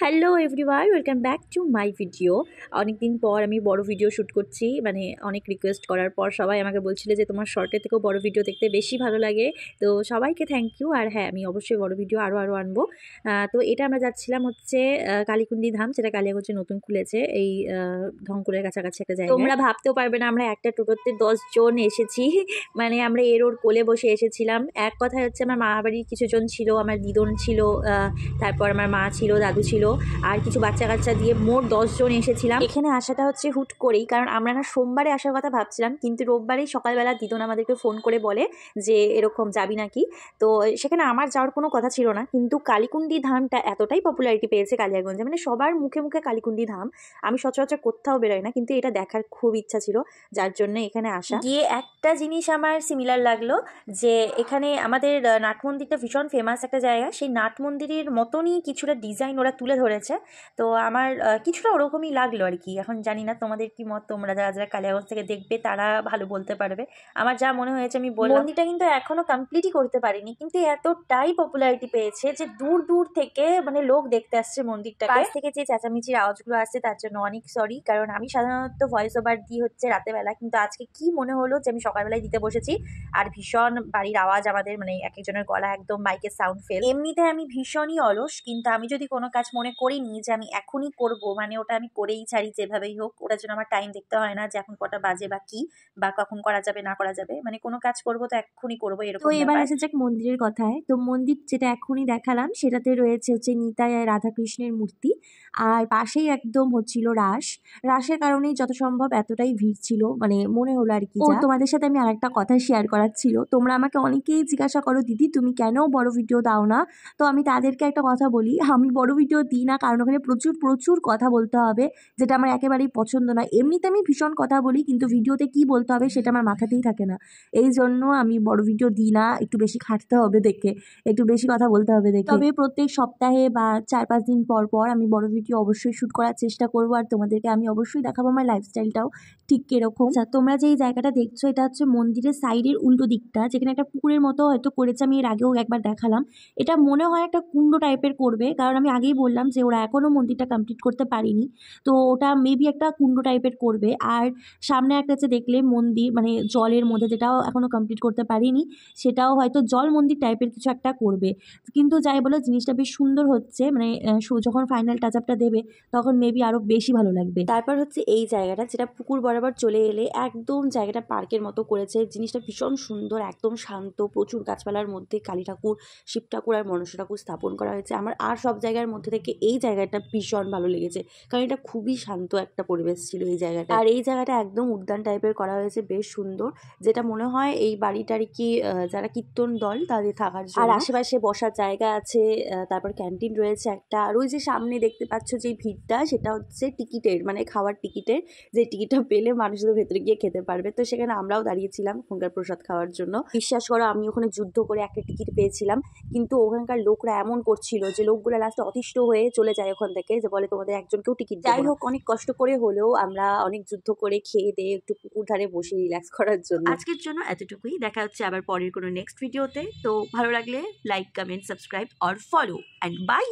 Hello everyone, welcome back to my video. অনেকদিন পর আমি বড় ভিডিও শ্যুট করছি, মানে অনেক রিকোয়েস্ট করার পর সবাই আমাকে বলছিল যে তোমার শর্টের থেকেও বড় ভিডিও দেখতে বেশি ভালো লাগে। তো সবাইকে থ্যাংক ইউ। আর হ্যাঁ, আমি অবশ্যই বড় ভিডিও আরও আনবো। তো এটা আমরা যাচ্ছিলাম হচ্ছে কালীকুন্ডি ধাম, যেটা কালিয়াগঞ্জে নতুন খুলেছে, এই ধংকুলের কাছাকাছি একটা জায়গা। তোমরা ভাবতেও পারবে না আমরা একটা টোটোতে 10 জন এসেছি। মানে আমরা এর ওর কোলে বসে এসেছিলাম। এক কথায় হচ্ছে আমার মা বাড়ির কিছু জন ছিল, আমার দিদন ছিল, তারপর আমার মা ছিল, দাদু ছিল, আর কিছু বাচ্চা কাচ্চা দিয়ে মোট 10 জন এসেছিলাম। এখানে আসাটা হচ্ছে হুট করেই, কারণ আমরা না সোমবারে আসার কথা ভাবছিলাম, কিন্তু রোববারেই সকালবেলা দিদন আমাদেরকে ফোন করে বলে যে এরকম যাবি নাকি। তো সেখানে আমার যাওয়ার কোনো কথা ছিল না, কিন্তু কালীকুন্ডি ধামটা এতটাই পপুলারিটি পেয়েছে কালিয়াগঞ্জে, মানে সবার মুখে মুখে কালীকুন্ডি ধাম। আমি সচরাচর কোথাও বেরোই না, কিন্তু এটা দেখার খুব ইচ্ছা ছিল, যার জন্য এখানে আসা। গিয়ে একটা জিনিস আমার সিমিলার লাগলো, যে এখানে আমাদের নাট মন্দিরটা ভীষণ ফেমাস একটা জায়গা, সেই নাট মন্দিরের মতনই কিছুটা ডিজাইন ওরা তুলে ধরেছে। তো আমার কিছুটা ওরকমই লাগলো আর কি। এখন জানি না তোমাদের কি মত, তোমরা যারা যারা কালিয়াগঞ্জ থেকে দেখবে তারা ভালো বলতে পারবে। আমার যা মনে হয়েছে আমি বললাম। মন্দিরটা কিন্তু এখনো কমপ্লিটই করতে পারিনি, কিন্তু এতটাই পপুলারিটি পেয়েছে যে দূর দূর থেকে মানে লোক দেখতে আসছে মন্দিরটাকে। পাশ থেকে যে চেঁচামেচির আওয়াজগুলো আসছে তার জন্য অনেক সরি, কারণ আমি সাধারণত ভয়েস ওভার দিই হচ্ছে রাতেবেলা, কিন্তু আজকে কি মনে হলো যে আমি সকালবেলায় দিতে বসেছি। আর ভীষণ বাড়ির আওয়াজ, আমাদের মানে এক একজনের গলা একদম মাইকের সাউন্ড ফেল। এমনিতে আমি ভীষণই অলস, কিন্তু আমি যদি কোনো কাজ মনে করিনি যে আমি এখনই করব, মানে ওটা আমি করেই ছাড়ি যেভাবেই হোক। ওটার জন্য আমার টাইম দেখতে হয় না যে এখন কটা বাজে বা কি, বা কখন করা যাবে না করা যাবে, মানে কোনো কাজ করবো তো এক্ষুনি করবো এরকম। তো এবার আসা যাক মন্দিরের কথায়। তো মন্দির যেটা এখনই দেখালাম সেটাতে রয়েছে হচ্ছে নিতাই আর রাধাকৃষ্ণের মূর্তি, আর পাশেই একদম হচ্ছিল রাসের কারণেই যত সম্ভব এতটাই ভিড় ছিল, মানে মনে হলো আর কি। ও তোমাদের সাথে আমি আরেকটা কথা শেয়ার করার ছিল। তোমরা আমাকে অনেকেই জিজ্ঞাসা করো, দিদি তুমি কেন বড় ভিডিও দাও না? তো আমি তাদেরকে একটা কথা বলি, আমি বড় ভিডিও দিই না কারণ ওখানে প্রচুর প্রচুর কথা বলতে হবে, যেটা আমার একেবারেই পছন্দ না। এমনিতে আমি ভীষণ কথা বলি, কিন্তু ভিডিওতে কি বলতে হবে সেটা আমার মাথাতেই থাকে না। এই জন্য আমি বড় ভিডিও দিই না, একটু বেশি খাটতে হবে দেখে, একটু বেশি কথা বলতে হবে দেখে। তবে প্রত্যেক সপ্তাহে বা 4-5 দিন পর পর আমি বড় ভিডিও অবশ্যই শ্যুট করার চেষ্টা করবো, আর তোমাদেরকে আমি অবশ্যই দেখাবো আমার লাইফস্টাইলটাও ঠিক কিরকম। তোমরা যে এই জায়গাটা দেখছো এটা হচ্ছে মন্দিরের সাইডের উল্টো দিকটা, যেখানে একটা পুকুরের মতো হয়তো করেছে, আমি এর আগেও একবার দেখালাম। এটা মনে হয় একটা কুণ্ড টাইপের করবে, কারণ আমি আগেই বললাম যে ওরা এখনও মন্দিরটা কমপ্লিট করতে পারেনি, তো ওটা মেবি একটা কুণ্ড টাইপের করবে। আর সামনে একটা যে দেখলে মন্দির, মানে জলের মধ্যে, যেটাও এখনও কমপ্লিট করতে পারিনি, সেটাও হয়তো জল মন্দির টাইপের কিছু একটা করবে। কিন্তু যাই বলো, জিনিসটা বেশ সুন্দর হচ্ছে, মানে যখন ফাইনাল টাচ আপটা দেবে তখন মেবি আরও বেশি ভালো লাগবে। তারপর হচ্ছে এই জায়গাটা, যেটা পুকুর বরাবর চলে এলে একদম জায়গাটা পার্কের মতো করেছে। জিনিসটা ভীষণ সুন্দর, একদম শান্ত, প্রচুর গাছপালার মধ্যে কালী ঠাকুর, শিব ঠাকুর আর মনসা ঠাকুর স্থাপন করা হয়েছে। আমার আর সব জায়গার মধ্যে থেকে এই জায়গাটা ভীষণ ভালো লেগেছে, কারণ এটা খুবই শান্ত একটা পরিবেশ ছিল এই জায়গাটা। আর এই জায়গাটা একদম উদ্যান টাইপের করা হয়েছে, বেশ সুন্দর, যেটা মনে হয় এই বাড়িটার কি যারা কীর্তন দল তাদের থাকার জন্য। আর আশেপাশে বসার জায়গা আছে, তারপর ক্যান্টিন রয়েছে একটা। আর ওই যে সামনে দেখতে পাচ্ছ যে ভিড়টা, সেটা হচ্ছে টিকিটের, মানে খাওয়ার টিকিটের, যে টিকিটটা পেলে মানুষদের ভেতরে গিয়ে খেতে পারবে। তো সেখানে আমরাও দাঁড়িয়েছিলাম ওখানকার প্রসাদ খাওয়ার জন্য। বিশ্বাস করো, আমি ওখানে যুদ্ধ করে একটা টিকিট পেয়েছিলাম, কিন্তু ওখানকার লোকরা এমন করছিল যে লোকগুলো লাস্টে অতিষ্ঠ হয়ে চলে যায় ওখান থেকে, যে বলে তোমাদের একজনকেও টিকিট। যাই হোক, অনেক কষ্ট করে হলেও আমরা অনেক যুদ্ধ করে খেয়ে দিয়ে একটু পুকুর ধারে বসে রিল্যাক্স করার জন্য। আজকের জন্য এতটুকুই, দেখা হচ্ছে আবার পরের কোনো নেক্সট ভিডিওতে। তো ভালো লাগলে like, comment, subscribe or follow, and by.